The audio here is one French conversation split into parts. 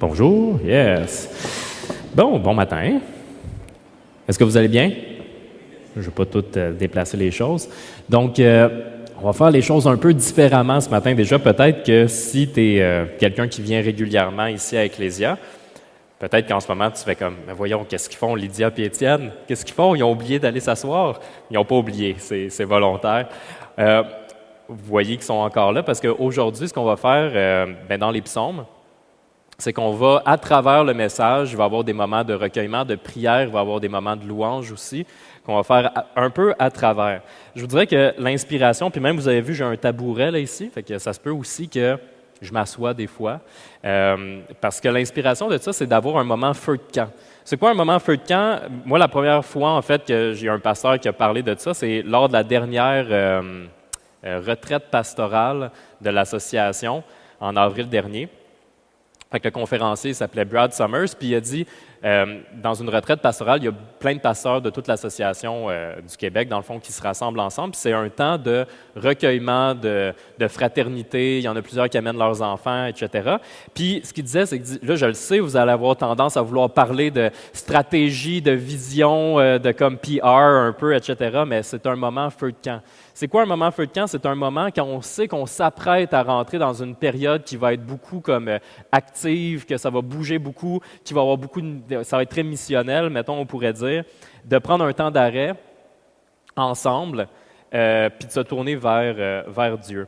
Bonjour, yes. Bon matin. Est-ce que vous allez bien? Je ne vais pas tout déplacer les choses. Donc, on va faire les choses un peu différemment ce matin. Déjà, peut-être que si tu es quelqu'un qui vient régulièrement ici à Ecclésia, peut-être qu'en ce moment, tu fais comme, mais voyons, qu'est-ce qu'ils font, Lydia et Étienne? Qu'est-ce qu'ils font? Ils ont oublié d'aller s'asseoir? Ils n'ont pas oublié, c'est volontaire. Vous voyez qu'ils sont encore là parce qu'aujourd'hui, ce qu'on va faire dans les psaumes, c'est qu'on va, à travers le message, il va y avoir des moments de recueillement, de prière, il va y avoir des moments de louange aussi, qu'on va faire un peu à travers. Je vous dirais que l'inspiration, puis même vous avez vu, j'ai un tabouret là ici, fait que ça se peut aussi que je m'assois des fois, parce que l'inspiration de ça, c'est d'avoir un moment feu de camp. C'est quoi un moment feu de camp? Moi, la première fois, en fait, que j'ai un pasteur qui a parlé de ça, c'est lors de la dernière retraite pastorale de l'association en avril dernier. Fait que le conférencier s'appelait Brad Summers, puis il a dit, dans une retraite pastorale, il y a plein de pasteurs de toute l'association du Québec, dans le fond, qui se rassemblent ensemble. Puis c'est un temps de recueillement, de fraternité. Il y en a plusieurs qui amènent leurs enfants, etc. Puis ce qu'il disait, c'est que, là, je le sais, vous allez avoir tendance à vouloir parler de stratégie, de vision, de comme PR un peu, etc. Mais c'est un moment feu de camp. C'est quoi un moment feu de camp? C'est un moment quand on sait qu'on s'apprête à rentrer dans une période qui va être beaucoup comme active, que ça va bouger beaucoup, qui va avoir ça va être très missionnel, mettons, on pourrait dire, de prendre un temps d'arrêt ensemble, puis de se tourner vers Dieu.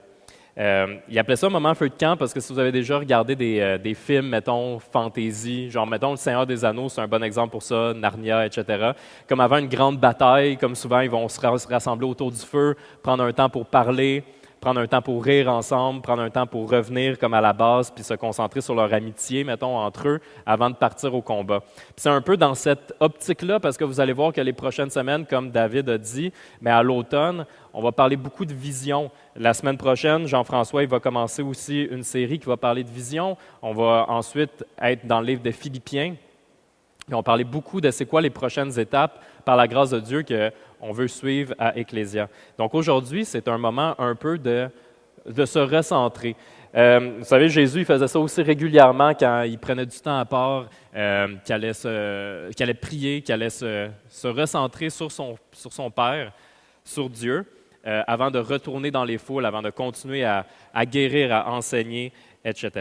Il appelait ça un moment feu de camp parce que si vous avez déjà regardé des films, mettons, fantasy, genre, mettons, Le Seigneur des Anneaux, c'est un bon exemple pour ça, Narnia, etc. Comme avant une grande bataille, comme souvent, ils vont se rassembler autour du feu, prendre un temps pour parler, prendre un temps pour rire ensemble, prendre un temps pour revenir comme à la base, puis se concentrer sur leur amitié, mettons, entre eux, avant de partir au combat. Puis c'est un peu dans cette optique-là, parce que vous allez voir que les prochaines semaines, comme David a dit, mais à l'automne, on va parler beaucoup de vision. La semaine prochaine, Jean-François il va commencer aussi une série qui va parler de vision. On va ensuite être dans le livre de Philippiens. Puis on va parler beaucoup de c'est quoi les prochaines étapes, par la grâce de Dieu, qu'on veut suivre à Ecclésia. Donc aujourd'hui, c'est un moment un peu de se recentrer. Vous savez, Jésus il faisait ça aussi régulièrement quand il prenait du temps à part, qu'il allait prier, qu'il allait se recentrer sur son Père, sur Dieu, avant de retourner dans les foules, avant de continuer à guérir, à enseigner, etc.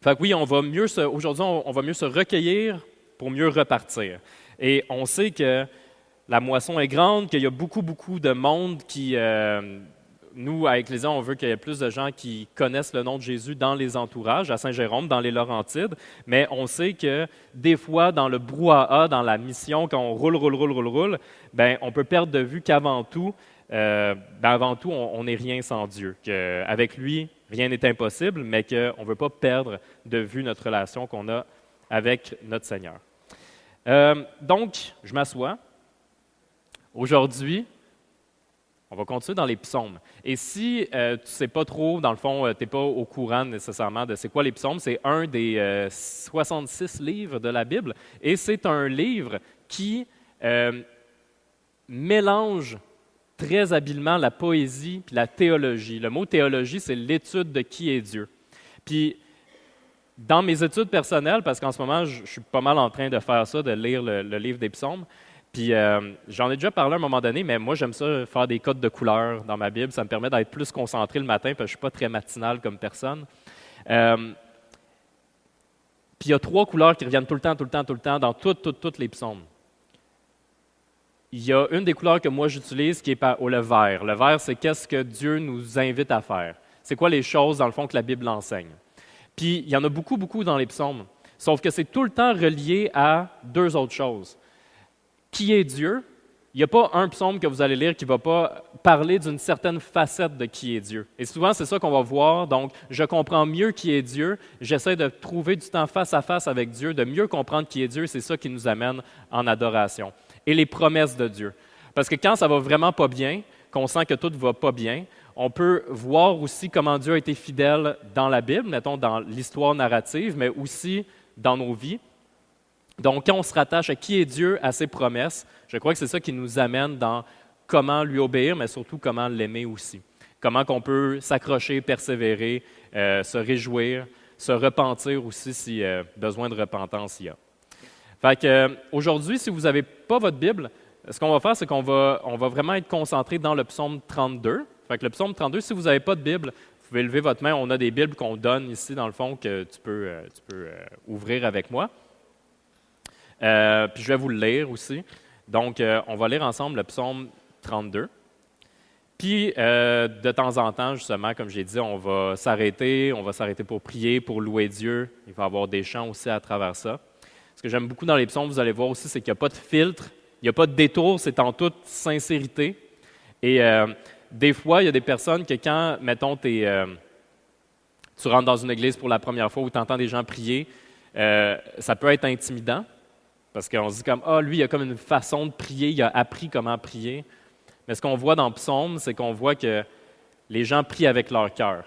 Fait que oui, aujourd'hui, on va mieux se recueillir pour mieux repartir. Et on sait que la moisson est grande, qu'il y a beaucoup, beaucoup de monde qui... nous, à Ecclésia, on veut qu'il y ait plus de gens qui connaissent le nom de Jésus dans les entourages, à Saint-Jérôme, dans les Laurentides, mais on sait que des fois, dans le brouhaha, dans la mission, quand on roule, bien, on peut perdre de vue qu'avant tout, on n'est rien sans Dieu, qu'avec lui, rien n'est impossible, mais qu'on ne veut pas perdre de vue notre relation qu'on a avec notre Seigneur. Donc, je m'assois. Aujourd'hui, on va continuer dans les psaumes. Et si tu ne sais pas trop, dans le fond, tu n'es pas au courant nécessairement de c'est quoi les psaumes, c'est un des 66 livres de la Bible. Et c'est un livre qui mélange très habilement la poésie et la théologie. Le mot théologie, c'est l'étude de qui est Dieu. Puis, dans mes études personnelles, parce qu'en ce moment, je suis pas mal en train de faire ça, de lire le livre des psaumes, puis j'en ai déjà parlé à un moment donné, mais moi, j'aime ça faire des codes de couleurs dans ma Bible. Ça me permet d'être plus concentré le matin, parce que je ne suis pas très matinal comme personne. Puis il y a 3 couleurs qui reviennent tout le temps, dans toutes les psaumes. Il y a une des couleurs que moi j'utilise qui est le vert. Le vert, c'est qu'est-ce que Dieu nous invite à faire. C'est quoi les choses, dans le fond, que la Bible enseigne. Puis il y en a beaucoup, beaucoup dans les psaumes. Sauf que c'est tout le temps relié à 2 autres choses. Qui est Dieu? Il n'y a pas un psaume que vous allez lire qui ne va pas parler d'une certaine facette de qui est Dieu. Et souvent, c'est ça qu'on va voir. Donc, je comprends mieux qui est Dieu. J'essaie de trouver du temps face à face avec Dieu, de mieux comprendre qui est Dieu. C'est ça qui nous amène en adoration. Et les promesses de Dieu. Parce que quand ça va vraiment pas bien, qu'on sent que tout ne va pas bien, on peut voir aussi comment Dieu a été fidèle dans la Bible, mettons dans l'histoire narrative, mais aussi dans nos vies. Donc, quand on se rattache à qui est Dieu, à ses promesses, je crois que c'est ça qui nous amène dans comment lui obéir, mais surtout comment l'aimer aussi. Comment qu'on peut s'accrocher, persévérer, se réjouir, se repentir aussi si besoin de repentance il y a. Fait que, aujourd'hui, si vous n'avez pas votre Bible, ce qu'on va faire, c'est qu'on va vraiment être concentré dans le psaume 32. Fait que le psaume 32, si vous n'avez pas de Bible, vous pouvez lever votre main. On a des Bibles qu'on donne ici, dans le fond, que tu peux ouvrir avec moi. Puis je vais vous le lire aussi. Donc, on va lire ensemble le psaume 32. Puis, de temps en temps, justement, comme j'ai dit, on va s'arrêter pour prier, pour louer Dieu. Il va y avoir des chants aussi à travers ça. Ce que j'aime beaucoup dans les psaumes, vous allez voir aussi, c'est qu'il n'y a pas de filtre, il n'y a pas de détour, c'est en toute sincérité. Et des fois, il y a des personnes que quand, mettons, tu rentres dans une église pour la première fois ou tu entends des gens prier, ça peut être intimidant parce qu'on se dit comme « Ah, lui, il a comme une façon de prier, il a appris comment prier. » Mais ce qu'on voit dans le psaume, c'est qu'on voit que les gens prient avec leur cœur.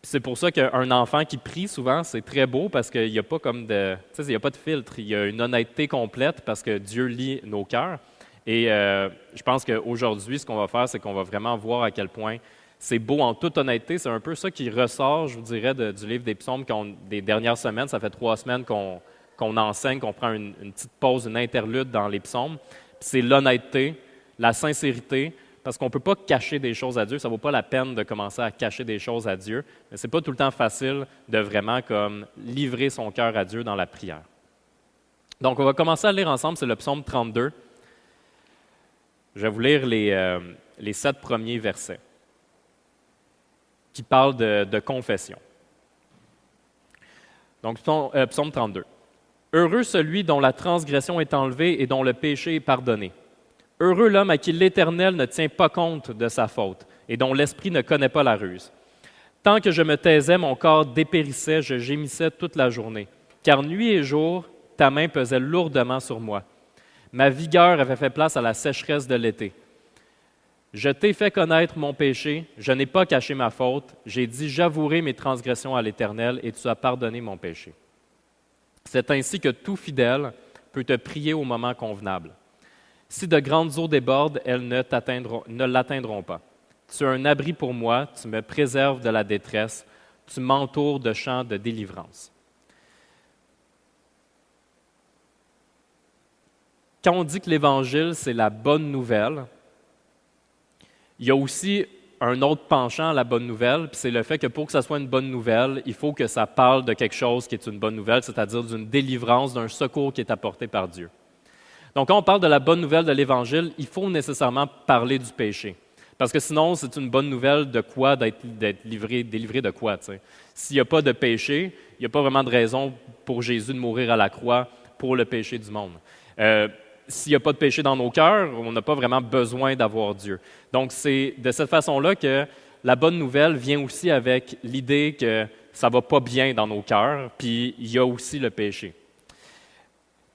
C'est pour ça qu'un enfant qui prie souvent, c'est très beau parce qu'il n'y a pas comme il n'y a pas de filtre, il y a une honnêteté complète parce que Dieu lit nos cœurs. Et je pense qu'aujourd'hui, ce qu'on va faire, c'est qu'on va vraiment voir à quel point c'est beau en toute honnêteté. C'est un peu ça qui ressort, je vous dirais, du livre des psaumes des dernières semaines. Ça fait 3 semaines qu'on enseigne, qu'on prend une petite pause, une interlude dans les psaumes. Puis c'est l'honnêteté, la sincérité, parce qu'on ne peut pas cacher des choses à Dieu. Ça ne vaut pas la peine de commencer à cacher des choses à Dieu. Mais ce n'est pas tout le temps facile de vraiment comme livrer son cœur à Dieu dans la prière. Donc, on va commencer à lire ensemble, c'est le psaume 32. Je vais vous lire les 7 premiers versets qui parlent de confession. Donc, psaume 32. « Heureux celui dont la transgression est enlevée et dont le péché est pardonné. Heureux l'homme à qui l'Éternel ne tient pas compte de sa faute et dont l'esprit ne connaît pas la ruse. Tant que je me taisais, mon corps dépérissait, je gémissais toute la journée. Car nuit et jour, ta main pesait lourdement sur moi. Ma vigueur avait fait place à la sécheresse de l'été. Je t'ai fait connaître mon péché, je n'ai pas caché ma faute. J'ai dit, j'avouerai mes transgressions à l'Éternel et tu as pardonné mon péché. C'est ainsi que tout fidèle peut te prier au moment convenable. Si de grandes eaux débordent, elles ne l'atteindront pas. Tu es un abri pour moi, tu me préserves de la détresse, tu m'entoures de chants de délivrance. » Quand on dit que l'Évangile, c'est la bonne nouvelle, il y a aussi un autre penchant à la bonne nouvelle, puis c'est le fait que pour que ça soit une bonne nouvelle, il faut que ça parle de quelque chose qui est une bonne nouvelle, c'est-à-dire d'une délivrance, d'un secours qui est apporté par Dieu. Donc, quand on parle de la bonne nouvelle de l'Évangile, il faut nécessairement parler du péché. Parce que sinon, c'est une bonne nouvelle de quoi d'être délivré de quoi, tu sais. S'il n'y a pas de péché, il n'y a pas vraiment de raison pour Jésus de mourir à la croix pour le péché du monde. S'il n'y a pas de péché dans nos cœurs, on n'a pas vraiment besoin d'avoir Dieu. Donc, c'est de cette façon-là que la bonne nouvelle vient aussi avec l'idée que ça ne va pas bien dans nos cœurs, puis il y a aussi le péché.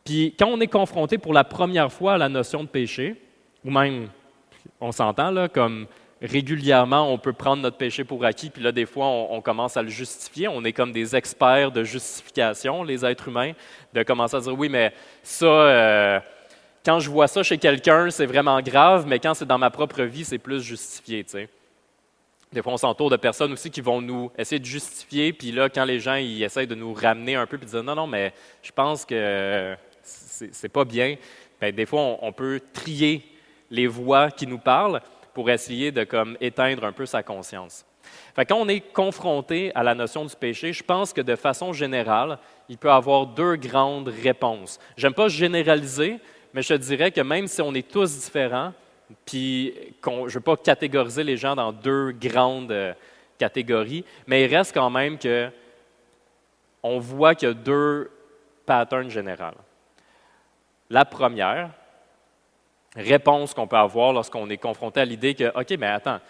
Puis quand on est confronté pour la première fois à la notion de péché, ou même, on s'entend là, comme régulièrement, on peut prendre notre péché pour acquis, puis là, des fois, on commence à le justifier. On est comme des experts de justification, les êtres humains, de commencer à dire, oui, mais ça, quand je vois ça chez quelqu'un, c'est vraiment grave, mais quand c'est dans ma propre vie, c'est plus justifié, tu sais. Des fois, on s'entoure de personnes aussi qui vont nous essayer de justifier, puis là, quand les gens ils essayent de nous ramener un peu, puis dire, non, mais je pense que c'est pas bien, bien, des fois, on peut trier les voix qui nous parlent pour essayer de comme, éteindre un peu sa conscience. Fait que quand on est confronté à la notion du péché, je pense que de façon générale, il peut y avoir 2 grandes réponses. J'aime pas généraliser, mais je te dirais que même si on est tous différents, puis je ne veux pas catégoriser les gens dans 2 grandes catégories, mais il reste quand même qu'on voit qu'il y a 2 patterns généraux. La première réponse qu'on peut avoir lorsqu'on est confronté à l'idée que, OK, mais attends,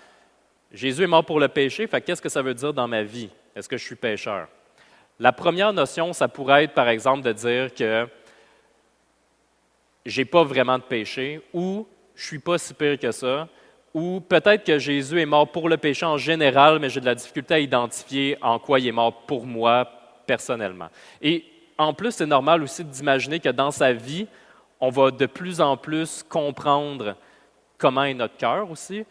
Jésus est mort pour le péché, fait qu'est-ce que ça veut dire dans ma vie? Est-ce que je suis pécheur? La première notion, ça pourrait être, par exemple, de dire que je n'ai pas vraiment de péché, ou je ne suis pas si pire que ça, ou peut-être que Jésus est mort pour le péché en général, mais j'ai de la difficulté à identifier en quoi il est mort pour moi personnellement. Et en plus, c'est normal aussi d'imaginer que dans sa vie, on va de plus en plus comprendre comment est notre cœur aussi.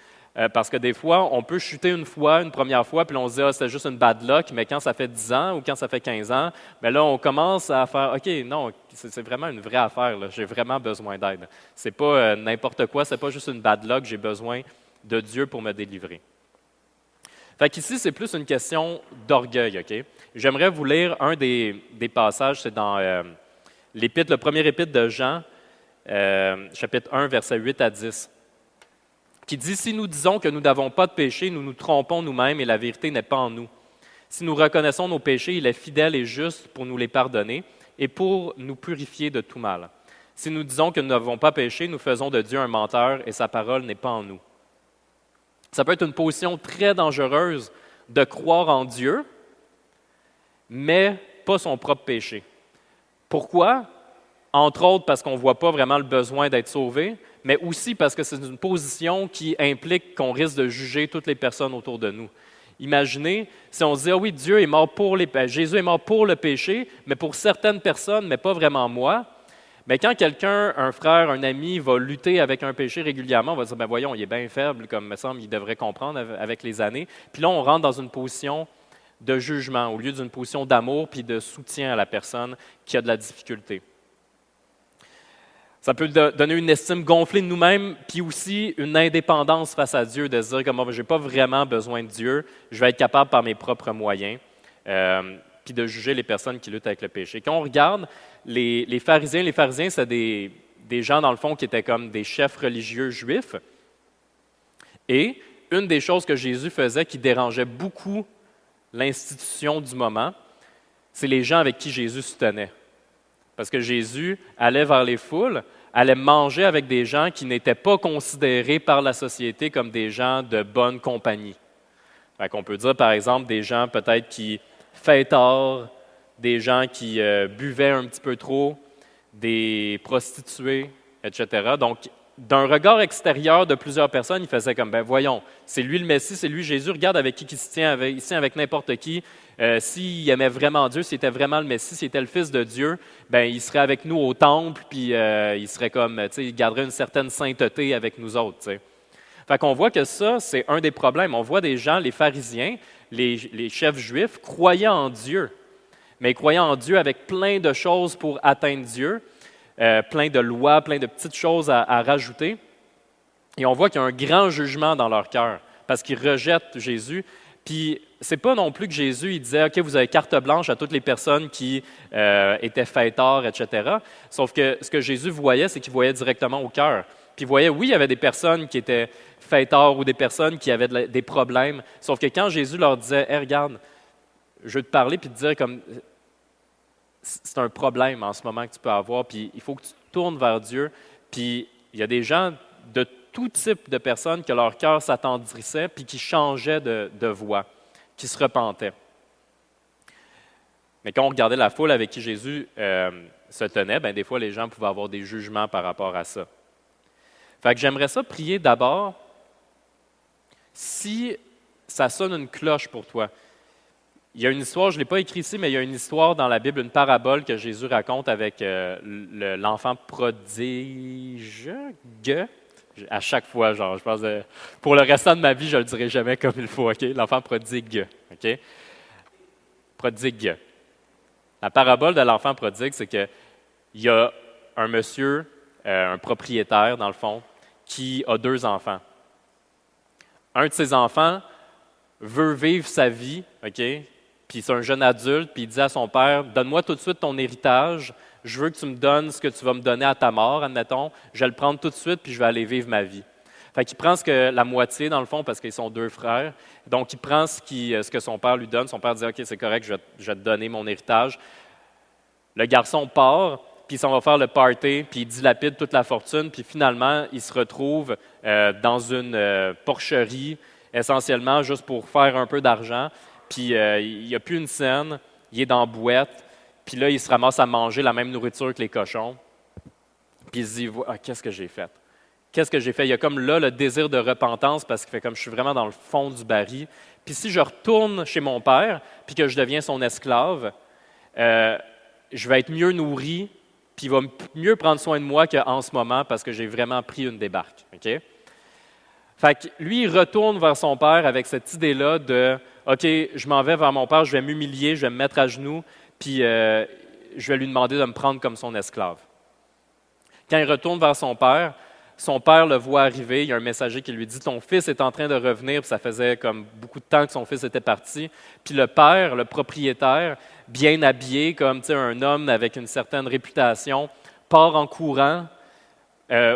Parce que des fois, on peut chuter une première fois, puis on se dit « Ah, c'était juste une bad luck », mais quand ça fait 10 ans ou quand ça fait 15 ans, bien là, on commence à faire « OK, non, c'est vraiment une vraie affaire, là. J'ai vraiment besoin d'aide. C'est pas n'importe quoi, c'est pas juste une bad luck, j'ai besoin de Dieu pour me délivrer. » Fait qu'ici, c'est plus une question d'orgueil, OK? J'aimerais vous lire un des passages, c'est dans le premier épître de Jean, chapitre 1, versets 8 à 10, qui dit « Si nous disons que nous n'avons pas de péché, nous nous trompons nous-mêmes et la vérité n'est pas en nous. Si nous reconnaissons nos péchés, il est fidèle et juste pour nous les pardonner et pour nous purifier de tout mal. Si nous disons que nous n'avons pas péché, nous faisons de Dieu un menteur et sa parole n'est pas en nous. » Ça peut être une position très dangereuse de croire en Dieu, mais pas son propre péché. Pourquoi? Entre autres parce qu'on ne voit pas vraiment le besoin d'être sauvé, mais aussi parce que c'est une position qui implique qu'on risque de juger toutes les personnes autour de nous. Imaginez, si on se dit « Ah oui, Jésus est mort pour le péché, mais pour certaines personnes, mais pas vraiment moi », mais quand quelqu'un, un frère, un ami, va lutter avec un péché régulièrement, on va dire « Ben voyons, il est bien faible, comme me semble, il devrait comprendre avec les années. » Puis là, on rentre dans une position de jugement au lieu d'une position d'amour puis de soutien à la personne qui a de la difficulté. Ça peut donner une estime gonflée de nous-mêmes, puis aussi une indépendance face à Dieu, de se dire comme je n'ai pas vraiment besoin de Dieu, je vais être capable par mes propres moyens, puis de juger les personnes qui luttent avec le péché. Quand on regarde les pharisiens, c'est des gens, dans le fond, qui étaient comme des chefs religieux juifs. Et une des choses que Jésus faisait qui dérangeait beaucoup l'institution du moment, c'est les gens avec qui Jésus se tenait. Parce que Jésus allait vers les foules, allait manger avec des gens qui n'étaient pas considérés par la société comme des gens de bonne compagnie. Fait qu'on peut dire, par exemple, des gens peut-être qui fêtards, des gens qui buvaient un petit peu trop, des prostituées, etc. Donc, d'un regard extérieur de plusieurs personnes, il faisait comme, ben voyons, c'est lui le Messie, c'est lui Jésus, regarde avec qui il se tient, avec n'importe qui. S'il aimait vraiment Dieu, s'il était vraiment le Messie, s'il était le Fils de Dieu, ben il serait avec nous au temple, puis il serait comme, tu sais, il garderait une certaine sainteté avec nous autres, tu sais. Fait qu'on voit que ça, c'est un des problèmes. On voit des gens, les pharisiens, les chefs juifs, croyaient en Dieu, mais ils croyaient en Dieu avec plein de choses pour atteindre Dieu, plein de lois, plein de petites choses à rajouter. Et on voit qu'il y a un grand jugement dans leur cœur, parce qu'ils rejettent Jésus. Puis, c'est pas non plus que Jésus il disait « OK, vous avez carte blanche à toutes les personnes qui étaient fêtards, etc. » Sauf que ce que Jésus voyait, c'est qu'il voyait directement au cœur. Puis il voyait, oui, il y avait des personnes qui étaient fêtards ou des personnes qui avaient des problèmes. Sauf que quand Jésus leur disait « Hey, regarde, je veux te parler puis te dire comme c'est un problème en ce moment que tu peux avoir, puis il faut que tu te tournes vers Dieu. » Puis il y a des gens de tout type de personnes que leur cœur s'attendrissait puis qui changeaient de voie, qui se repentaient. Mais quand on regardait la foule avec qui Jésus se tenait, bien, des fois, les gens pouvaient avoir des jugements par rapport à ça. Fait que j'aimerais ça prier d'abord, si ça sonne une cloche pour toi. Il y a une histoire, je ne l'ai pas écrit ici, mais il y a une histoire dans la Bible, une parabole que Jésus raconte avec l'enfant prodige. À chaque fois, genre, je pense pour le restant de ma vie, je ne le dirai jamais comme il faut, OK? L'enfant prodigue, OK? Prodigue. La parabole de l'enfant prodigue, c'est qu'il y a un monsieur, un propriétaire, dans le fond, qui a 2 enfants. Un de ses enfants veut vivre sa vie, OK? Puis c'est un jeune adulte, puis il dit à son père, « Donne-moi tout de suite ton héritage, je veux que tu me donnes ce que tu vas me donner à ta mort, admettons, je vais le prendre tout de suite, puis je vais aller vivre ma vie. » Fait qu'il prend la moitié, dans le fond, parce qu'ils sont 2 frères, donc il prend ce que son père lui donne, son père dit, « OK, c'est correct, je vais te donner mon héritage. » Le garçon part, puis il s'en va faire le party, puis il dilapide toute la fortune, puis finalement, il se retrouve dans une porcherie, essentiellement juste pour faire un peu d'argent. Puis il n'y a plus une scène, il est dans la boîte, puis là, il se ramasse à manger la même nourriture que les cochons. Puis il se dit, ah, qu'est-ce que j'ai fait? Qu'est-ce que j'ai fait? Il y a comme là le désir de repentance parce qu'il fait comme je suis vraiment dans le fond du baril. Puis si je retourne chez mon père, puis que je deviens son esclave, je vais être mieux nourri, puis il va mieux prendre soin de moi qu'en ce moment parce que j'ai vraiment pris une débarque. Okay? Fait que lui, il retourne vers son père avec cette idée-là de « OK, je m'en vais vers mon père, je vais m'humilier, je vais me mettre à genoux, puis je vais lui demander de me prendre comme son esclave. » Quand il retourne vers son père le voit arriver, il y a un messager qui lui dit « Ton fils est en train de revenir », puis ça faisait comme beaucoup de temps que son fils était parti. Puis le père, le propriétaire, bien habillé, comme un homme avec une certaine réputation, part en courant,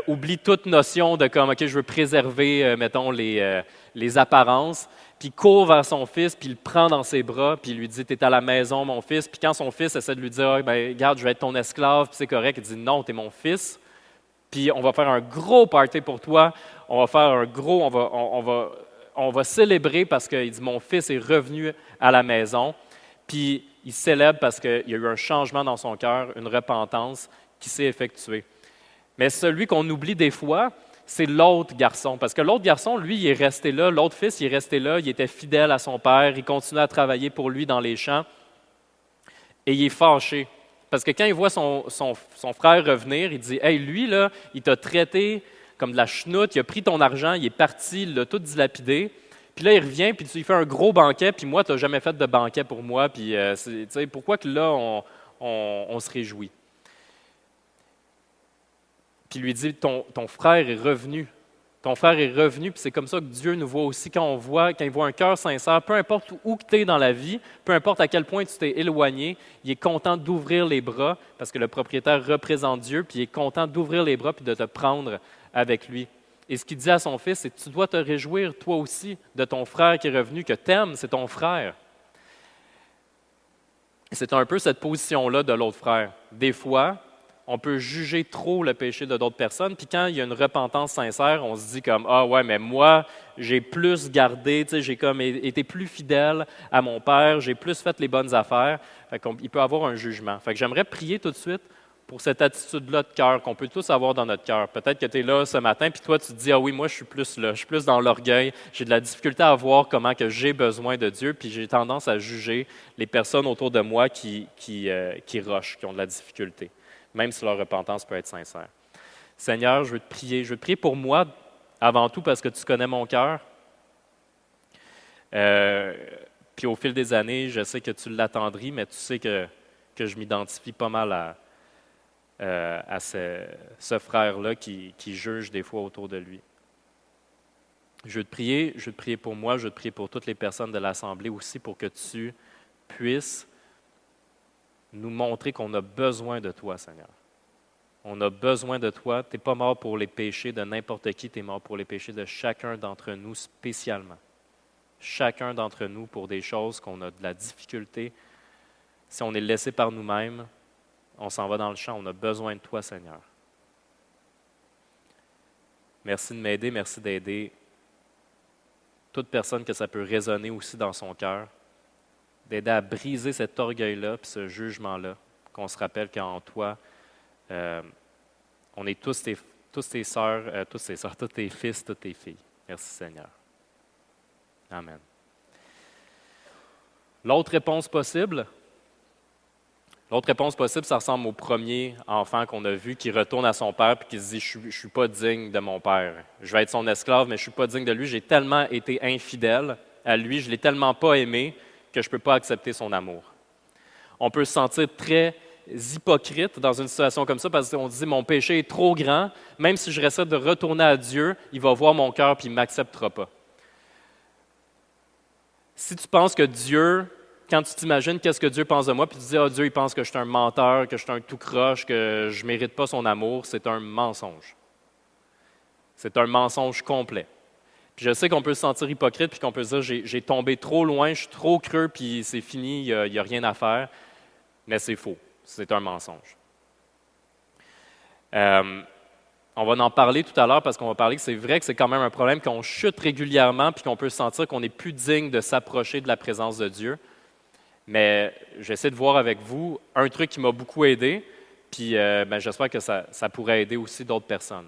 oublie toute notion de comme « OK, je veux préserver, mettons, les apparences », puis court vers son fils, puis il le prend dans ses bras, puis il lui dit « T'es à la maison, mon fils ». Puis quand son fils essaie de lui dire ah, « ben, regarde, je vais être ton esclave, puis c'est correct », il dit « Non, t'es mon fils, puis on va faire un gros party pour toi, on va faire un gros, on va célébrer parce qu'il dit « Mon fils est revenu à la maison ». Puis il célèbre parce qu'il y a eu un changement dans son cœur, une repentance qui s'est effectuée. Mais celui qu'on oublie des fois, c'est l'autre garçon. Parce que l'autre garçon, lui, il est resté là, l'autre fils, il est resté là, il était fidèle à son père, il continuait à travailler pour lui dans les champs, et il est fâché. Parce que quand il voit son frère revenir, il dit « Hey, lui, là, il t'a traité comme de la chenoute, il a pris ton argent, il est parti, il l'a tout dilapidé. Puis là, il revient, puis tu lui fais un gros banquet, puis moi, tu n'as jamais fait de banquet pour moi, puis pourquoi que là, on se réjouit? » Puis il lui dit, ton frère est revenu. Ton frère est revenu, puis c'est comme ça que Dieu nous voit aussi quand il voit un cœur sincère, peu importe où tu es dans la vie, peu importe à quel point tu t'es éloigné, il est content d'ouvrir les bras, parce que le propriétaire représente Dieu, puis il est content d'ouvrir les bras puis de te prendre avec lui. Et ce qu'il dit à son fils, c'est que tu dois te réjouir toi aussi de ton frère qui est revenu, que t'aimes, c'est ton frère. C'est un peu cette position-là de l'autre frère. Des fois, on peut juger trop le péché de d'autres personnes, puis quand il y a une repentance sincère, on se dit comme « Ah ouais, mais moi, j'ai plus gardé, j'ai comme été plus fidèle à mon père, j'ai plus fait les bonnes affaires. » Il peut y avoir un jugement. Fait que j'aimerais prier tout de suite pour cette attitude-là de cœur qu'on peut tous avoir dans notre cœur. Peut-être que tu es là ce matin, puis toi, tu te dis « Ah oui, moi, je suis plus là, je suis plus dans l'orgueil, j'ai de la difficulté à voir comment que j'ai besoin de Dieu, puis j'ai tendance à juger les personnes autour de moi qui rushent, qui ont de la difficulté. » Même si leur repentance peut être sincère. Seigneur, je veux te prier. Je veux te prier pour moi, avant tout parce que tu connais mon cœur. Puis au fil des années, je sais que tu l'attendris, mais tu sais que je m'identifie pas mal à ce frère-là qui juge des fois autour de lui. Je veux te prier pour moi, je veux te prier pour toutes les personnes de l'Assemblée aussi, pour que tu puisses nous montrer qu'on a besoin de toi, Seigneur. On a besoin de toi. Tu n'es pas mort pour les péchés de n'importe qui, tu es mort pour les péchés de chacun d'entre nous spécialement. Chacun d'entre nous pour des choses qu'on a de la difficulté. Si on est laissé par nous-mêmes, on s'en va dans le champ. On a besoin de toi, Seigneur. Merci de m'aider, merci d'aider toute personne que ça peut résonner aussi dans son cœur, d'aider à briser cet orgueil-là et ce jugement-là, qu'on se rappelle qu'en toi, on est tous tes sœurs, tous tes fils, toutes tes filles. Merci Seigneur. Amen. L'autre réponse possible, ça ressemble au premier enfant qu'on a vu qui retourne à son père et qui se dit « Je ne suis pas digne de mon père. Je vais être son esclave, mais je ne suis pas digne de lui. J'ai tellement été infidèle à lui, je ne l'ai tellement pas aimé que je ne peux pas accepter son amour. » On peut se sentir très hypocrite dans une situation comme ça parce qu'on dit « Mon péché est trop grand. Même si je essaie de retourner à Dieu, il va voir mon cœur et il ne m'acceptera pas. » Si tu penses que Dieu, quand tu t'imagines qu'est-ce que Dieu pense de moi, puis tu dis « Ah, Dieu, il pense que je suis un menteur, que je suis un tout croche, que je ne mérite pas son amour », c'est un mensonge. C'est un mensonge complet. Puis je sais qu'on peut se sentir hypocrite, puis qu'on peut se dire « J'ai tombé trop loin, je suis trop creux, puis c'est fini, il n'y a rien à faire. » Mais c'est faux. C'est un mensonge. On va en parler tout à l'heure parce qu'on va parler que c'est vrai que c'est quand même un problème qu'on chute régulièrement puis qu'on peut sentir qu'on n'est plus digne de s'approcher de la présence de Dieu. Mais j'essaie de voir avec vous un truc qui m'a beaucoup aidé, puis j'espère que ça pourrait aider aussi d'autres personnes.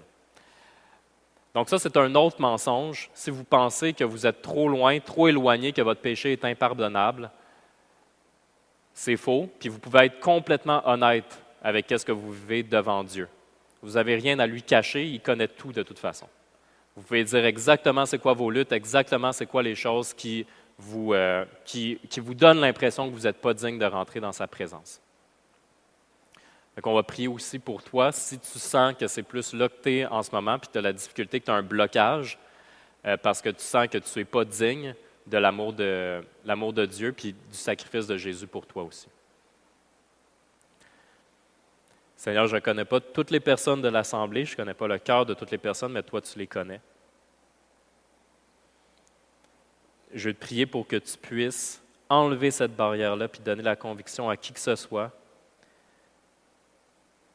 Donc ça, c'est un autre mensonge. Si vous pensez que vous êtes trop loin, trop éloigné, que votre péché est impardonnable, c'est faux, puis vous pouvez être complètement honnête avec ce que vous vivez devant Dieu. Vous n'avez rien à lui cacher, il connaît tout de toute façon. Vous pouvez dire exactement c'est quoi vos luttes, exactement c'est quoi les choses qui vous donnent l'impression que vous n'êtes pas digne de rentrer dans sa présence. Donc, on va prier aussi pour toi. Si tu sens que c'est plus là que tu es en ce moment, puis tu as la difficulté, que tu as un blocage, parce que tu sens que tu n'es pas digne de l'amour de Dieu, puis du sacrifice de Jésus pour toi aussi. Seigneur, je ne connais pas toutes les personnes de l'Assemblée, je ne connais pas le cœur de toutes les personnes, mais toi, tu les connais. Je vais te prier pour que tu puisses enlever cette barrière-là, puis donner la conviction à qui que ce soit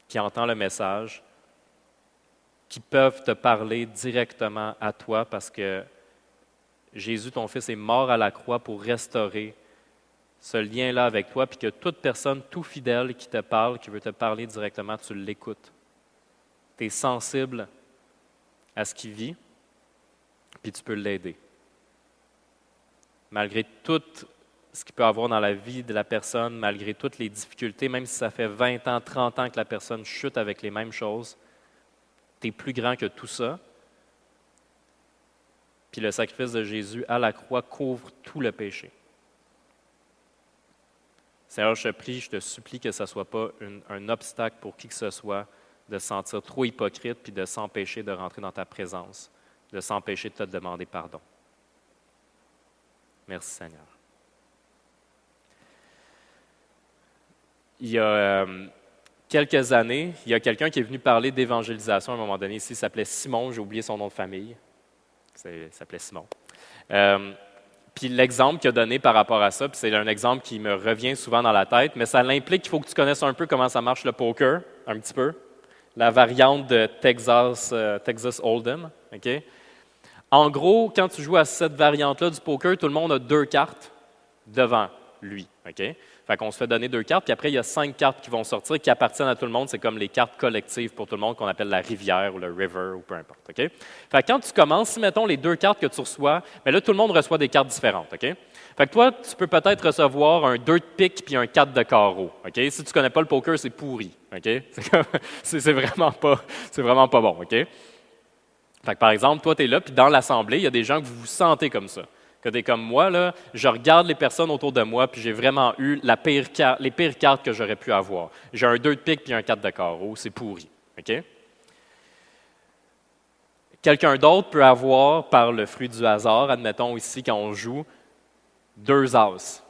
qui entend le message, qui peuvent te parler directement à toi parce que Jésus, ton Fils, est mort à la croix pour restaurer ce lien-là avec toi, puis que toute personne, tout fidèle qui te parle, qui veut te parler directement, tu l'écoutes. Tu es sensible à ce qu'il vit, puis tu peux l'aider. Malgré tout ce qu'il peut avoir dans la vie de la personne, malgré toutes les difficultés, même si ça fait 20 ans, 30 ans que la personne chute avec les mêmes choses, tu es plus grand que tout ça. Puis le sacrifice de Jésus à la croix couvre tout le péché. Seigneur, je te prie, je te supplie que ça ne soit pas un obstacle pour qui que ce soit de se sentir trop hypocrite puis de s'empêcher de rentrer dans ta présence, de s'empêcher de te demander pardon. Merci Seigneur. Il y a quelques années, il y a quelqu'un qui est venu parler d'évangélisation à un moment donné ici, il s'appelait Simon, j'ai oublié son nom de famille. Il s'appelait Simon. Puis l'exemple qu'il a donné par rapport à ça, puis c'est un exemple qui me revient souvent dans la tête, mais ça implique qu'il faut que tu connaisses un peu comment ça marche le poker, un petit peu. La variante de Texas Hold'em. Okay? En gros, quand tu joues à cette variante-là du poker, tout le monde a 2 cartes devant lui. Okay? Fait qu'on se fait donner 2 cartes, puis après, il y a 5 cartes qui vont sortir, qui appartiennent à tout le monde. C'est comme les cartes collectives pour tout le monde qu'on appelle la rivière ou le river ou peu importe. Okay? Fait que quand tu commences, si mettons les 2 cartes que tu reçois, bien là, tout le monde reçoit des cartes différentes. Okay? Fait que toi, tu peux peut-être recevoir un 2 de pique puis un 4 de carreau. Okay? Si tu ne connais pas le poker, c'est pourri. Okay? C'est vraiment pas bon. Okay? Fait que par exemple, toi, tu es là, puis dans l'assemblée, il y a des gens que vous vous sentez comme ça. Que tu es comme moi, là, je regarde les personnes autour de moi, puis j'ai vraiment eu les pires cartes que j'aurais pu avoir. J'ai un 2 de pique puis un 4 de carreau, c'est pourri. Okay? Quelqu'un d'autre peut avoir, par le fruit du hasard, admettons ici, quand on joue, 2 as,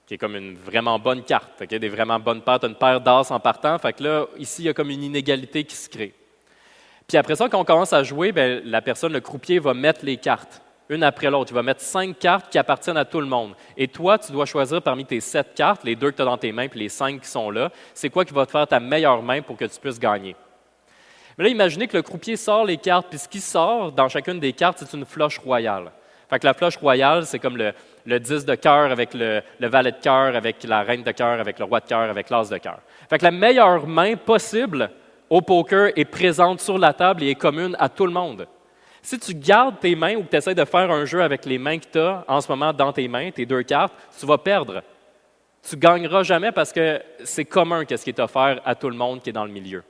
qui est comme une vraiment bonne carte, okay? Des vraiment bonnes paires, tu as une paire d'as en partant, fait que là, ici, il y a comme une inégalité qui se crée. Puis après ça, quand on commence à jouer, bien, la personne, le croupier, va mettre les cartes, une après l'autre. Il va mettre 5 cartes qui appartiennent à tout le monde. Et toi, tu dois choisir parmi tes 7 cartes, les 2 que tu as dans tes mains puis les 5 qui sont là, c'est quoi qui va te faire ta meilleure main pour que tu puisses gagner. Mais là, imaginez que le croupier sort les cartes, puis ce qui sort dans chacune des cartes, c'est une floche royale. Fait que la floche royale, c'est comme le 10 de cœur avec le valet de cœur, avec la reine de cœur, avec le roi de cœur, avec l'as de cœur. Fait que la meilleure main possible au poker est présente sur la table et est commune à tout le monde. Si tu gardes tes mains ou que tu essaies de faire un jeu avec les mains que tu as en ce moment dans tes mains, tes 2 cartes, tu vas perdre. Tu ne gagneras jamais parce que c'est commun ce qui est offert à tout le monde qui est dans le milieu.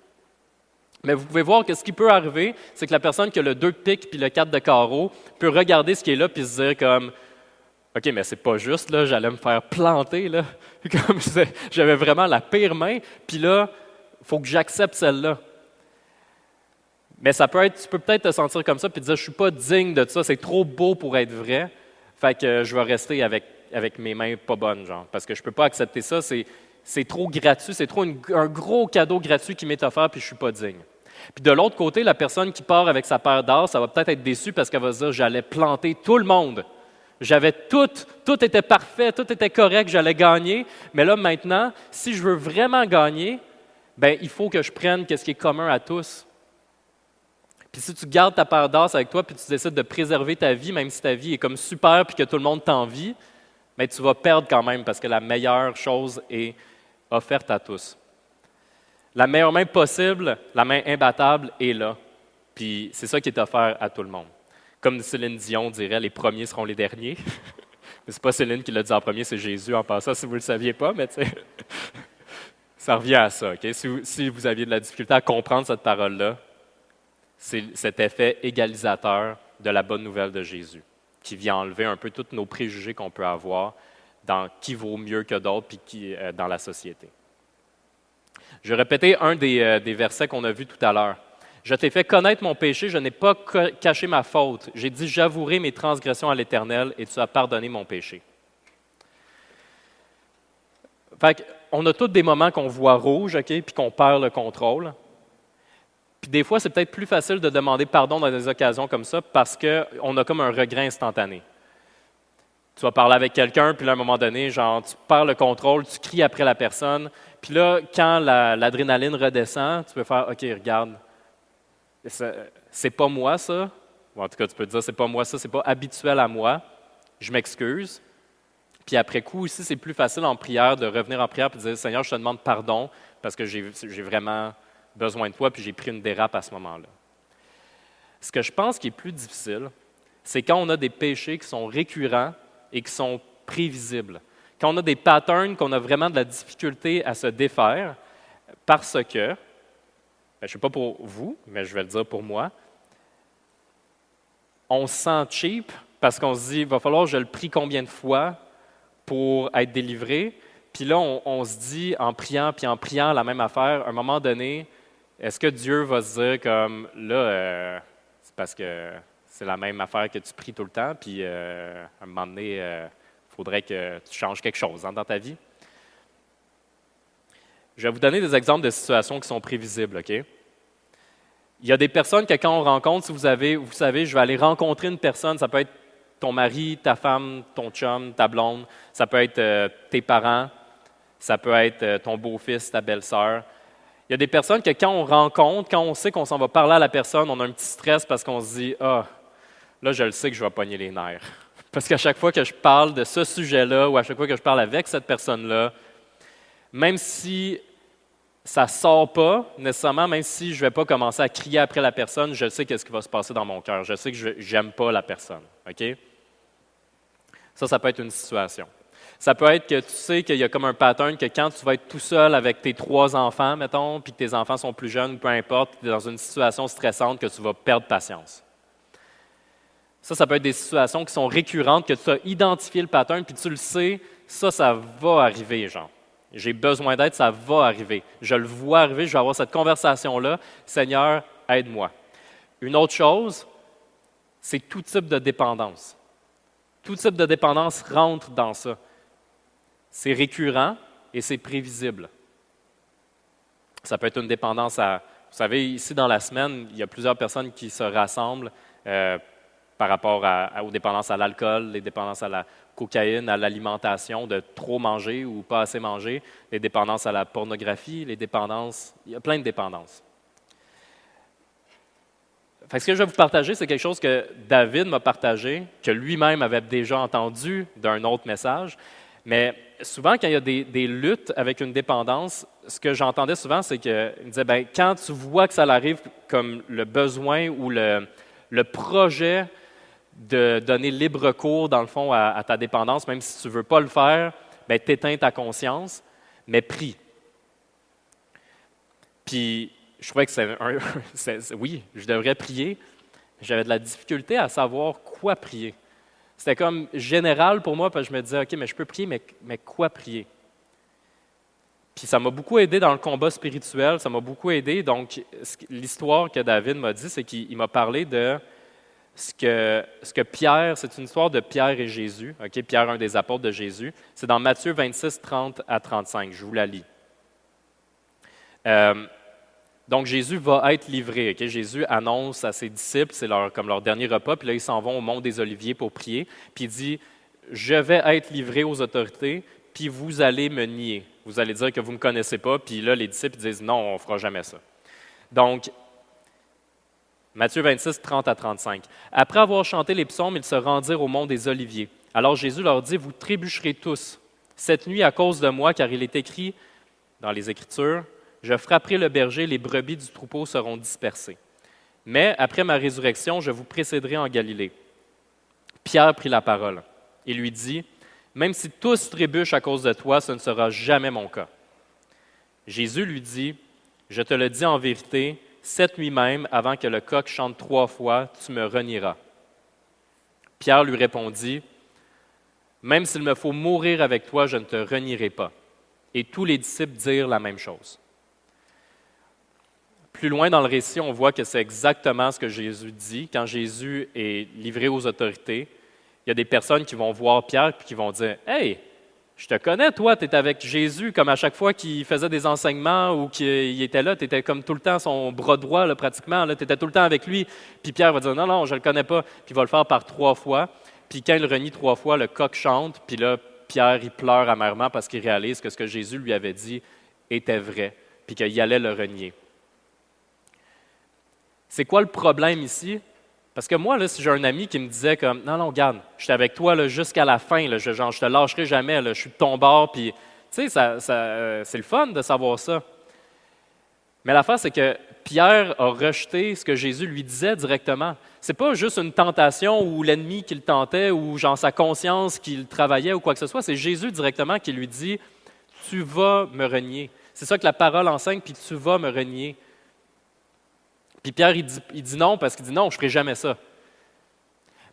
Mais vous pouvez voir que ce qui peut arriver, c'est que la personne qui a le 2 de pique puis le 4 de carreau peut regarder ce qui est là puis se dire comme « OK, mais c'est pas juste, là, j'allais me faire planter. Là. » Comme j'avais vraiment la pire main, puis là, il faut que j'accepte celle-là. Mais tu peux peut-être te sentir comme ça puis te dire « Je ne suis pas digne de ça, c'est trop beau pour être vrai, fait que je vais rester avec mes mains pas bonnes, genre, parce que je ne peux pas accepter ça, c'est trop gratuit, c'est trop un gros cadeau gratuit qui m'est offert puis je ne suis pas digne. » Puis de l'autre côté, la personne qui part avec sa paire d'as, ça va peut-être être déçue parce qu'elle va se dire « J'allais planter tout le monde. J'avais tout était parfait, tout était correct, j'allais gagner. Mais là, maintenant, si je veux vraiment gagner, bien, il faut que je prenne ce qui est commun à tous. » Puis si tu gardes ta paire d'as avec toi puis tu décides de préserver ta vie, même si ta vie est comme super puis que tout le monde t'envie, bien, tu vas perdre quand même parce que la meilleure chose est offerte à tous. La meilleure main possible, la main imbattable est là. Puis c'est ça qui est offert à tout le monde. Comme Céline Dion dirait, les premiers seront les derniers. Mais c'est pas Céline qui l'a dit en premier, c'est Jésus en passant, si vous ne le saviez pas, mais tu sais, ça revient à ça. Okay? Si vous aviez de la difficulté à comprendre cette parole-là, c'est cet effet égalisateur de la bonne nouvelle de Jésus, qui vient enlever un peu tous nos préjugés qu'on peut avoir dans qui vaut mieux que d'autres puis qui dans la société. Je vais répéter un des versets qu'on a vus tout à l'heure. Je t'ai fait connaître mon péché, je n'ai pas caché ma faute. J'ai dit, j'avouerai mes transgressions à l'Éternel et tu as pardonné mon péché. Fait qu'on a tous des moments qu'on voit rouge, OK, puis qu'on perd le contrôle. Puis des fois, c'est peut-être plus facile de demander pardon dans des occasions comme ça parce qu'on a comme un regret instantané. Tu vas parler avec quelqu'un, puis là, à un moment donné, genre, tu perds le contrôle, tu cries après la personne. Puis là, quand l'adrénaline redescend, tu peux faire « OK, regarde, c'est pas moi ça. » Ou en tout cas, tu peux te dire « C'est pas moi ça, c'est pas habituel à moi. Je m'excuse. » Puis après coup, ici, c'est plus facile en prière de revenir en prière et de dire « Seigneur, je te demande pardon parce que j'ai vraiment besoin de toi, puis j'ai pris une dérape à ce moment-là. » Ce que je pense qui est plus difficile, c'est quand on a des péchés qui sont récurrents et qui sont prévisibles. Quand on a des patterns qu'on a vraiment de la difficulté à se défaire parce que, je ne sais pas pour vous, mais je vais le dire pour moi, on se sent cheap parce qu'on se dit, il va falloir que je le prie combien de fois pour être délivré. Puis là, on se dit, en priant, puis en priant la même affaire, à un moment donné, est-ce que Dieu va se dire comme, là, c'est parce que c'est la même affaire que tu pries tout le temps, puis à un moment donné, il faudrait que tu changes quelque chose dans ta vie? Je vais vous donner des exemples de situations qui sont prévisibles, OK? Il y a des personnes que quand on rencontre, si vous savez, je vais aller rencontrer une personne, ça peut être ton mari, ta femme, ton chum, ta blonde, ça peut être tes parents, ça peut être ton beau-fils, ta belle-sœur. Il y a des personnes que quand on rencontre, quand on sait qu'on s'en va parler à la personne, on a un petit stress parce qu'on se dit « Ah, là, je le sais que je vais pogner les nerfs. » Parce qu'à chaque fois que je parle de ce sujet-là ou à chaque fois que je parle avec cette personne-là, même si ça ne sort pas nécessairement, même si je ne vais pas commencer à crier après la personne, je sais qu'est-ce qui va se passer dans mon cœur. Je sais que je n'aime pas la personne. OK? Ça peut être une situation. Ça peut être que tu sais qu'il y a comme un pattern que quand tu vas être tout seul avec tes 3 enfants, mettons, puis que tes enfants sont plus jeunes, peu importe, tu es dans une situation stressante, que tu vas perdre patience. Ça peut être des situations qui sont récurrentes, que tu as identifié le pattern, puis tu le sais, ça va arriver, genre. J'ai besoin d'aide, ça va arriver. Je le vois arriver, je vais avoir cette conversation-là. Seigneur, aide-moi. Une autre chose, c'est tout type de dépendance. Tout type de dépendance rentre dans ça. C'est récurrent et c'est prévisible. Ça peut être une dépendance à... Vous savez, ici dans la semaine, il y a plusieurs personnes qui se rassemblent par rapport aux dépendances à l'alcool, les dépendances à la cocaïne, à l'alimentation, de trop manger ou pas assez manger, les dépendances à la pornographie, les dépendances... Il y a plein de dépendances. Fait que ce que je vais vous partager, c'est quelque chose que David m'a partagé, que lui-même avait déjà entendu d'un autre message. Mais souvent, quand il y a des luttes avec une dépendance, ce que j'entendais souvent, c'est qu'il me disait, bien, quand tu vois que ça arrive comme le besoin ou le projet de donner libre cours, dans le fond, à ta dépendance, même si tu ne veux pas le faire, bien, t'éteins ta conscience, mais prie. Puis, je trouvais que oui, je devrais prier. J'avais de la difficulté à savoir quoi prier. C'était comme général pour moi, parce que je me disais, OK, mais je peux prier, mais quoi prier? Puis ça m'a beaucoup aidé dans le combat spirituel, ça m'a beaucoup aidé. Donc, l'histoire que David m'a dit, c'est qu'il m'a parlé de ce que Pierre, c'est une histoire de Pierre et Jésus, OK? Pierre, un des apôtres de Jésus. C'est dans Matthieu 26, 30 à 35. Je vous la lis. Donc, Jésus va être livré. Okay? Jésus annonce à ses disciples, c'est comme leur dernier repas, puis là, ils s'en vont au mont des Oliviers pour prier, puis il dit, « Je vais être livré aux autorités, puis vous allez me nier. Vous allez dire que vous ne me connaissez pas, puis là, les disciples disent, « Non, on ne fera jamais ça. » Donc, Matthieu 26, 30 à 35. « Après avoir chanté les psaumes, ils se rendirent au mont des Oliviers. Alors Jésus leur dit, « Vous trébucherez tous cette nuit à cause de moi, car il est écrit dans les Écritures, « Je frapperai le berger, les brebis du troupeau seront dispersées. Mais après ma résurrection, je vous précéderai en Galilée. » Pierre prit la parole et lui dit, « Même si tous trébuchent à cause de toi, ce ne sera jamais mon cas. » Jésus lui dit, « Je te le dis en vérité, cette nuit même, avant que le coq chante 3 fois, tu me renieras. » Pierre lui répondit, « Même s'il me faut mourir avec toi, je ne te renierai pas. » Et tous les disciples dirent la même chose. Plus loin dans le récit, on voit que c'est exactement ce que Jésus dit. Quand Jésus est livré aux autorités, il y a des personnes qui vont voir Pierre et qui vont dire « Hey, je te connais, toi, tu étais avec Jésus, comme à chaque fois qu'il faisait des enseignements ou qu'il était là, tu étais comme tout le temps son bras droit, là, pratiquement, tu étais tout le temps avec lui. » Puis Pierre va dire « Non, non, je ne le connais pas. » Puis il va le faire par 3 fois. Puis quand il renie 3 fois, le coq chante, puis là, Pierre, il pleure amèrement parce qu'il réalise que ce que Jésus lui avait dit était vrai, puis qu'il allait le renier. C'est quoi le problème ici? Parce que moi, là, si j'ai un ami qui me disait comme « Non, non, regarde, je suis avec toi là, jusqu'à la fin, là, je te lâcherai jamais, là, je suis de ton bord. » Puis, tu sais, c'est le fun de savoir ça. Mais l'affaire, c'est que Pierre a rejeté ce que Jésus lui disait directement. C'est pas juste une tentation ou l'ennemi qui le tentait ou genre sa conscience qui le travaillait ou quoi que ce soit. C'est Jésus directement qui lui dit « Tu vas me renier. » C'est ça que la parole enseigne, puis « Tu vas me renier. » Puis Pierre, il dit non parce qu'il dit non, je ne ferai jamais ça.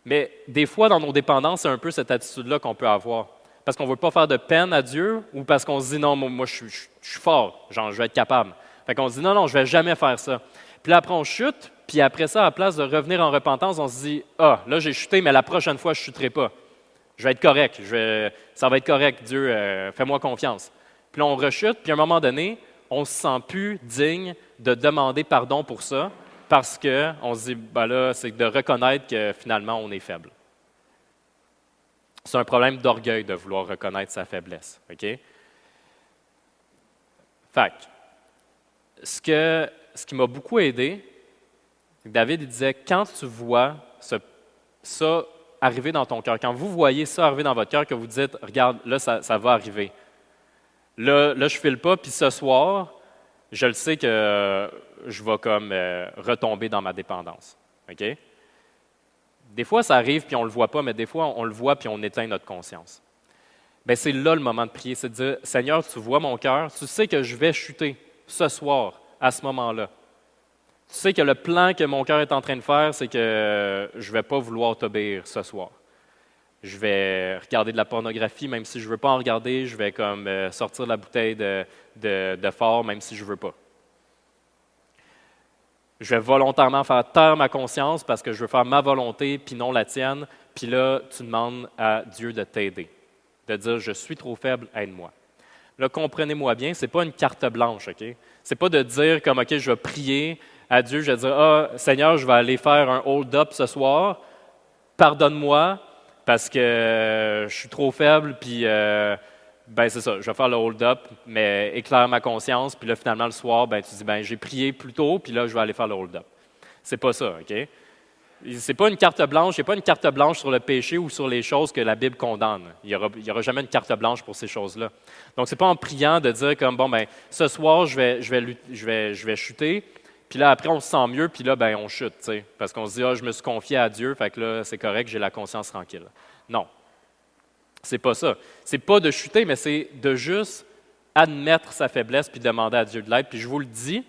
Mais des fois, dans nos dépendances, c'est un peu cette attitude-là qu'on peut avoir. Parce qu'on ne veut pas faire de peine à Dieu ou parce qu'on se dit non, moi je suis fort, genre je vais être capable. Fait qu'on se dit non, non, je ne vais jamais faire ça. Puis là, après, on chute, puis après ça, à la place de revenir en repentance, on se dit ah, là, j'ai chuté, mais la prochaine fois, je ne chuterai pas. Je vais être correct, ça va être correct, Dieu, fais-moi confiance. Puis là, on rechute, puis à un moment donné, on ne se sent plus digne de demander pardon pour ça parce qu'on se dit, ben là, c'est de reconnaître que finalement, on est faible. C'est un problème d'orgueil de vouloir reconnaître sa faiblesse. OK? Fait que, ce qui m'a beaucoup aidé, c'est que David il disait, quand tu vois ça arriver dans ton cœur, quand vous voyez ça arriver dans votre cœur, que vous dites, regarde, là, ça va arriver. Là, je ne file pas, puis ce soir, je le sais que je vais comme retomber dans ma dépendance. OK? Des fois, ça arrive, puis on ne le voit pas, mais des fois, on le voit, puis on éteint notre conscience. Bien, c'est là le moment de prier, c'est de dire, Seigneur, tu vois mon cœur, tu sais que je vais chuter ce soir, à ce moment-là. Tu sais que le plan que mon cœur est en train de faire, c'est que je ne vais pas vouloir t'obéir ce soir. Je vais regarder de la pornographie, même si je ne veux pas en regarder. Je vais comme sortir la bouteille de fort, même si je ne veux pas. Je vais volontairement faire taire ma conscience parce que je veux faire ma volonté, puis non la tienne. Puis là, tu demandes à Dieu de t'aider, de dire « Je suis trop faible, aide-moi ». Là, comprenez-moi bien, ce n'est pas une carte blanche, OK? Ce n'est pas de dire comme « OK, je vais prier à Dieu, je vais dire « Ah, Seigneur, je vais aller faire un hold-up ce soir, pardonne-moi ». Parce que je suis trop faible, puis ben c'est ça, je vais faire le hold-up, mais éclaire ma conscience, puis là, finalement, le soir, ben tu dis, ben j'ai prié plus tôt, puis là, je vais aller faire le hold-up. C'est pas ça, OK? C'est pas une carte blanche, il n'y a pas une carte blanche sur le péché ou sur les choses que la Bible condamne. Il n'y aura jamais une carte blanche pour ces choses-là. Donc, c'est pas en priant de dire comme, bon, ben ce soir, je vais chuter, puis là, après, on se sent mieux, puis là, ben, on chute, tu sais, parce qu'on se dit, ah, je me suis confié à Dieu, fait que là, c'est correct, j'ai la conscience tranquille. Non, c'est pas ça. C'est pas de chuter, mais c'est de juste admettre sa faiblesse puis demander à Dieu de l'aide. Puis je vous le dis,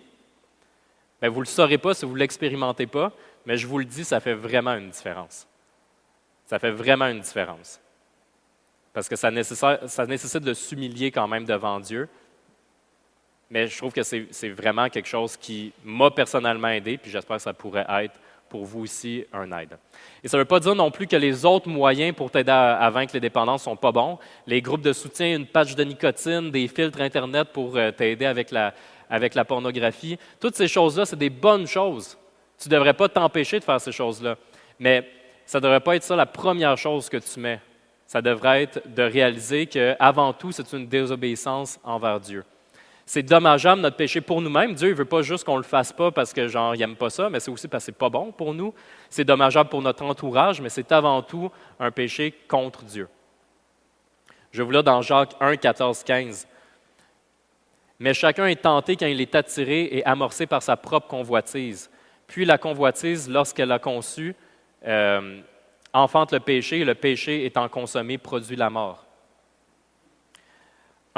ben, vous ne le saurez pas si vous ne l'expérimentez pas, mais je vous le dis, ça fait vraiment une différence. Ça fait vraiment une différence. Parce que ça nécessite de s'humilier quand même devant Dieu. Mais je trouve que c'est vraiment quelque chose qui m'a personnellement aidé, puis j'espère que ça pourrait être pour vous aussi un aide. Et ça ne veut pas dire non plus que les autres moyens pour t'aider à vaincre les dépendances ne sont pas bons. Les groupes de soutien, une patch de nicotine, des filtres Internet pour t'aider avec la pornographie, toutes ces choses-là, c'est des bonnes choses. Tu ne devrais pas t'empêcher de faire ces choses-là. Mais ça ne devrait pas être ça la première chose que tu mets. Ça devrait être de réaliser qu'avant tout, c'est une désobéissance envers Dieu. C'est dommageable notre péché pour nous-mêmes. Dieu ne veut pas juste qu'on ne le fasse pas parce que genre il n'aime pas ça, mais c'est aussi parce que ce n'est pas bon pour nous. C'est dommageable pour notre entourage, mais c'est avant tout un péché contre Dieu. Je vous lis dans Jacques 1, 14, 15. « Mais chacun est tenté quand il est attiré et amorcé par sa propre convoitise. Puis la convoitise, lorsqu'elle a conçu, enfante le péché, et le péché étant consommé produit la mort. »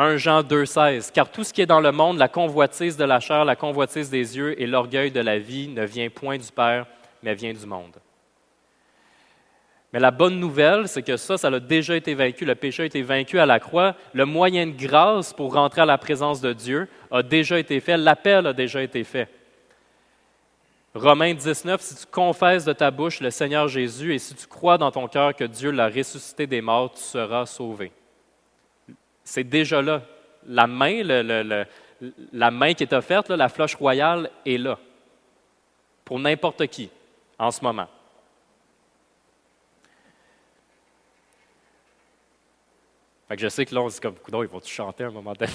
1 Jean 2,16 « Car tout ce qui est dans le monde, la convoitise de la chair, la convoitise des yeux et l'orgueil de la vie ne vient point du Père, mais vient du monde. » Mais la bonne nouvelle, c'est que ça a déjà été vaincu. Le péché a été vaincu à la croix. Le moyen de grâce pour rentrer à la présence de Dieu a déjà été fait. L'appel a déjà été fait. Romains 19, « Si tu confesses de ta bouche le Seigneur Jésus et si tu crois dans ton cœur que Dieu l'a ressuscité des morts, tu seras sauvé. » C'est déjà là. La main, la main qui est offerte, là, la flèche royale, est là. Pour n'importe qui, en ce moment. Fait que je sais que là, on se dit comme, coudonc, ils vont-tu chanter à un moment donné?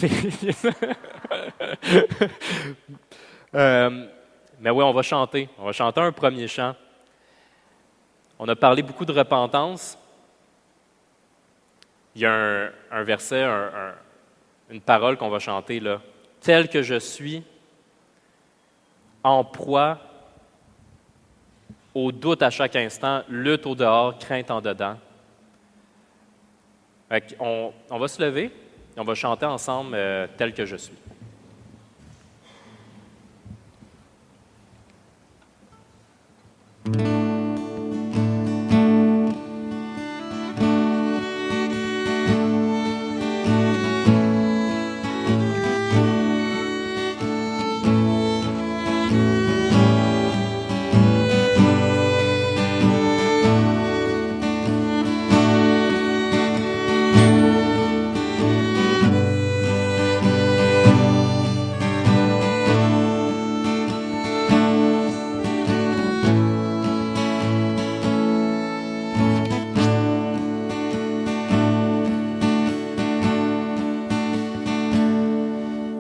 Mais oui, on va chanter. On va chanter un premier chant. On a parlé beaucoup de repentance. Il y a un verset, une parole qu'on va chanter là. « Tel que je suis, en proie, au doute à chaque instant, lutte au dehors, crainte en dedans. » On va se lever et on va chanter ensemble « Tel que je suis ».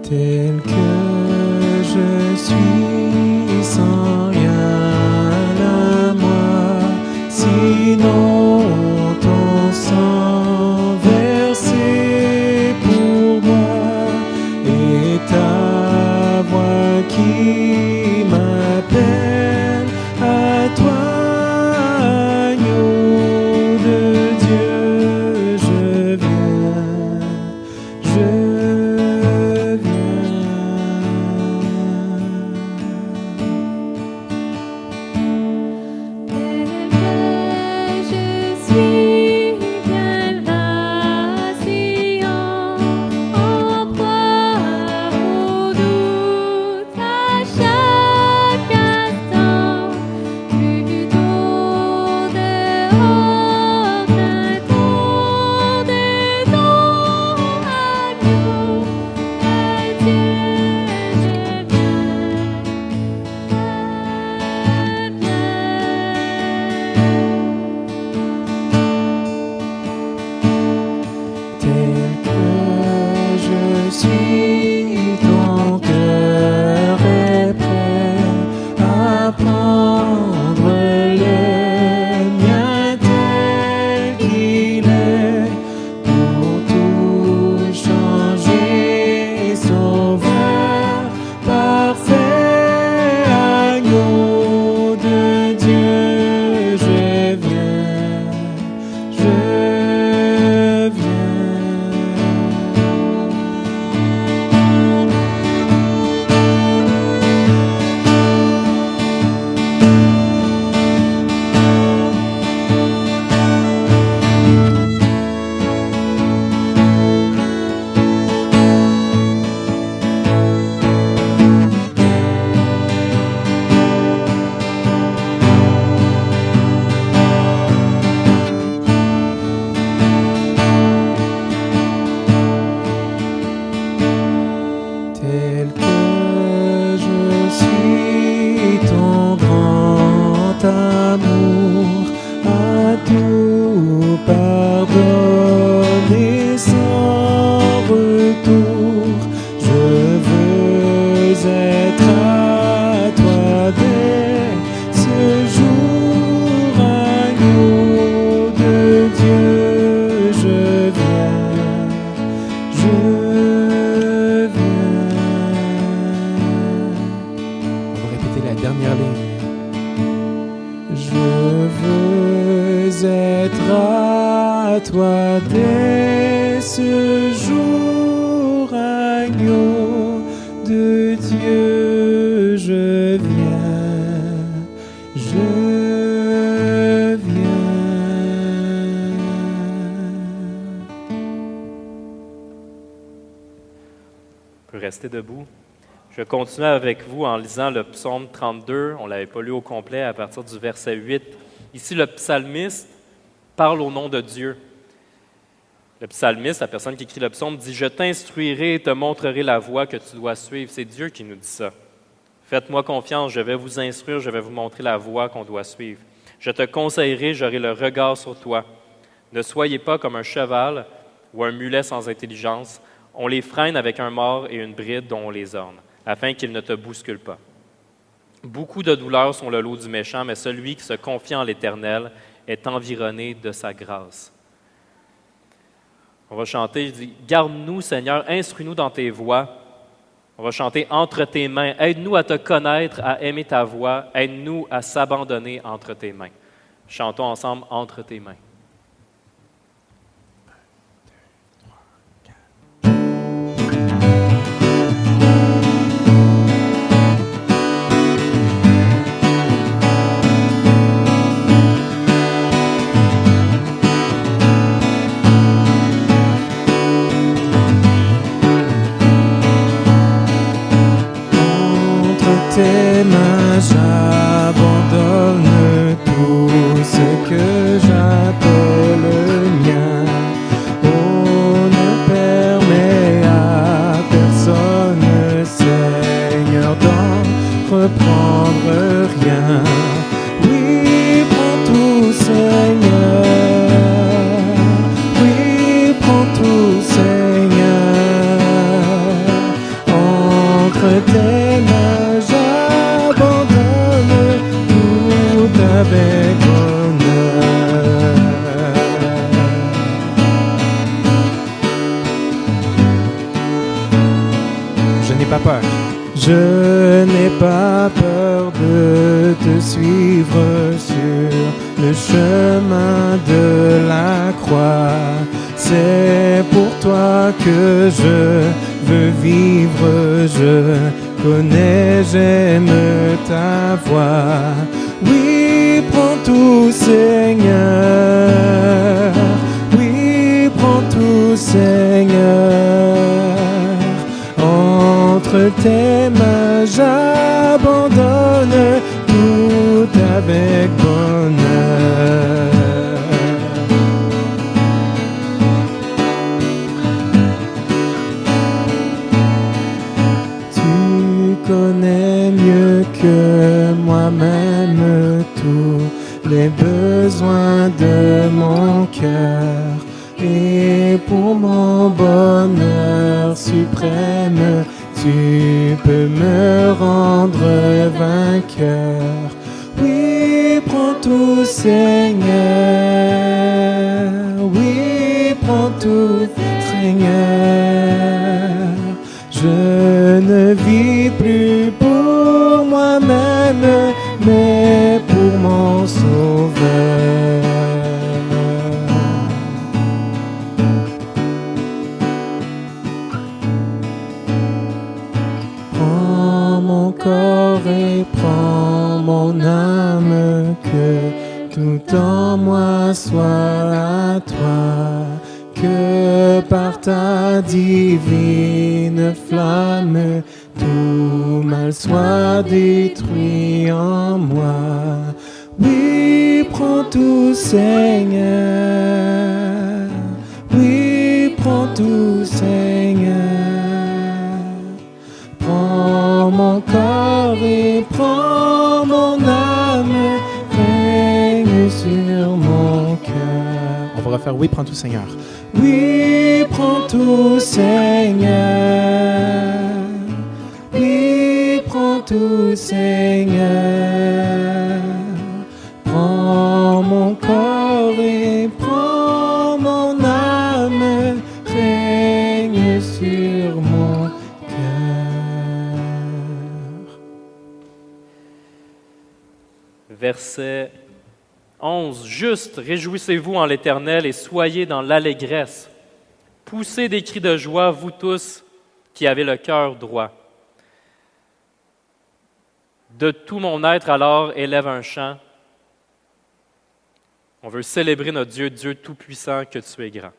Tel que je suis, sans rien à moi, sinon ton sang versé pour moi, et ta voix qui m'appelle à toi, agneau de Dieu, je viens, je ton cœur est prêt à prendre le mien tel qu'il est pour tout changer, sauveur parfait, agneau de Dieu, je viens, je viens. Tel que je suis, ton grand amour a tout pardonné sans retour. Je veux être à toi dès ce jour, agneau de Dieu, je viens, je dernière ligne. Je veux être à toi dès ce jour, agneau de Dieu, je viens, je viens. On peut rester debout. Je vais continuer avec vous en lisant le psaume 32. On ne l'avait pas lu au complet à partir du verset 8. Ici, le psalmiste parle au nom de Dieu. Le psalmiste, la personne qui écrit le psaume, dit « Je t'instruirai et te montrerai la voie que tu dois suivre. » C'est Dieu qui nous dit ça. « Faites-moi confiance, je vais vous instruire, je vais vous montrer la voie qu'on doit suivre. Je te conseillerai, j'aurai le regard sur toi. Ne soyez pas comme un cheval ou un mulet sans intelligence. On les freine avec un mors et une bride dont on les orne, afin qu'ils ne te bousculent pas. Beaucoup de douleurs sont le lot du méchant, mais celui qui se confie en l'Éternel est environné de sa grâce. » On va chanter, je dis, « Garde-nous, Seigneur, instruis-nous dans tes voies. » On va chanter « Entre tes mains. » Aide-nous à te connaître, à aimer ta voix. Aide-nous à s'abandonner entre tes mains. Chantons ensemble « Entre tes mains. » Tes mains, j'abandonne tout ce que j'appelle mien. Oh, ne permets à personne, Seigneur, d'en reprendre rien. Oui, prends tout, Seigneur. Oui, prends tout, Seigneur. Entre tes mains, j'abandonne tout avec honneur. Je n'ai pas peur. Je n'ai pas peur de te suivre sur le chemin de la croix. C'est pour toi que je veux vivre, je connais, j'aime ta voix. Oui, prends tout, Seigneur. Oui, prends tout, Seigneur. Entre tes mains, j'abandonne tout avec bonheur. Connais mieux que moi-même tous les besoins de mon cœur. Et pour mon bonheur suprême, tu peux me rendre vainqueur. Oui, prends tout, Seigneur. Oui, prends tout, Seigneur. Je ne vis plus pour moi-même, mais pour mon Sauveur. Prends mon corps et prends mon âme, que tout en moi soit à toi. Que par ta divine flamme, tout mal soit détruit en moi. Oui, prends tout, Seigneur. Oui, prends tout, Seigneur. Prends mon corps et prends mon âme, règne sur mon cœur. On va refaire oui, prends tout, Seigneur. Oui, prends tout, Seigneur. Oui, prends tout, Seigneur. Prends mon corps et prends mon âme, règne sur mon cœur. Verset 11. Juste, réjouissez-vous en l'Éternel et soyez dans l'allégresse. Poussez des cris de joie, vous tous, qui avez le cœur droit. De tout mon être, alors, élève un chant. On veut célébrer notre Dieu, Dieu tout-puissant, que tu es grand.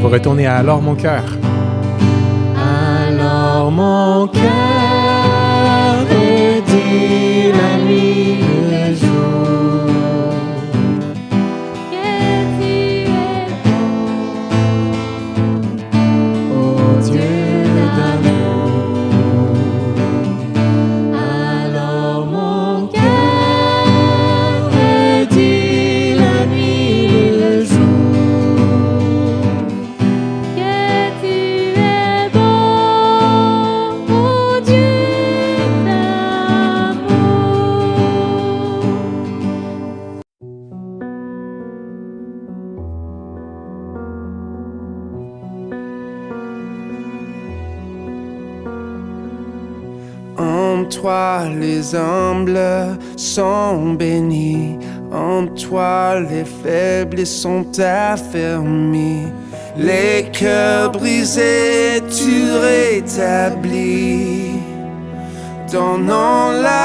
Retourner à Alors mon cœur. Alors mon cœur dit la nuit le jour que tu es bon, ô Dieu d'amour. alors mon cœur dit la nuit le jour. En toi les humbles sont bénis, en toi les faibles sont affermis, les cœurs brisés tu rétablis, donnant la